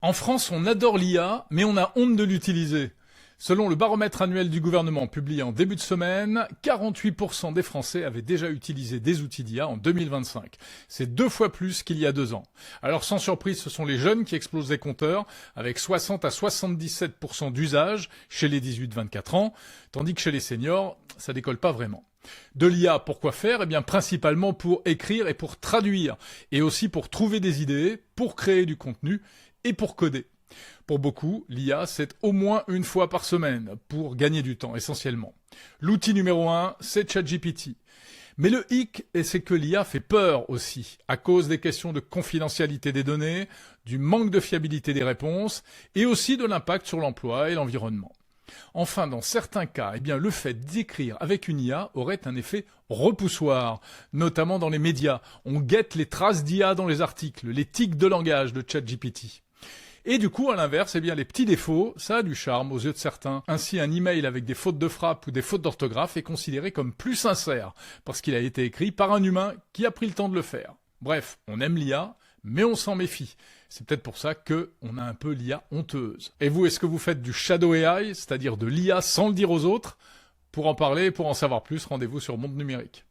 En France, on adore l'IA, mais on a honte de l'utiliser. Selon le baromètre annuel du gouvernement publié en début de semaine, 48% des Français avaient déjà utilisé des outils d'IA en 2025. C'est 2 fois plus qu'il y a 2 ans. Alors sans surprise, ce sont les jeunes qui explosent les compteurs, avec 60 à 77% d'usage chez les 18-24 ans, tandis que chez les seniors, ça décolle pas vraiment. De l'IA, pour quoi faire? Eh bien, principalement pour écrire et pour traduire, et aussi pour trouver des idées, pour créer du contenu et pour coder. Pour beaucoup, l'IA, c'est au moins une fois par semaine, pour gagner du temps, essentiellement. L'outil numéro 1, c'est ChatGPT. Mais le hic, c'est que l'IA fait peur aussi, à cause des questions de confidentialité des données, du manque de fiabilité des réponses, et aussi de l'impact sur l'emploi et l'environnement. Enfin, dans certains cas, eh bien, le fait d'écrire avec une IA aurait un effet repoussoir, notamment dans les médias. On guette les traces d'IA dans les articles, les tics de langage de ChatGPT. Et du coup, à l'inverse, eh bien, les petits défauts, ça a du charme aux yeux de certains. Ainsi, un email avec des fautes de frappe ou des fautes d'orthographe est considéré comme plus sincère, parce qu'il a été écrit par un humain qui a pris le temps de le faire. Bref, on aime l'IA, mais on s'en méfie. C'est peut-être pour ça qu'on a un peu l'IA honteuse. Et vous, est-ce que vous faites du shadow AI, c'est-à-dire de l'IA sans le dire aux autres? Pour en parler, pour en savoir plus, rendez-vous sur Monde Numérique.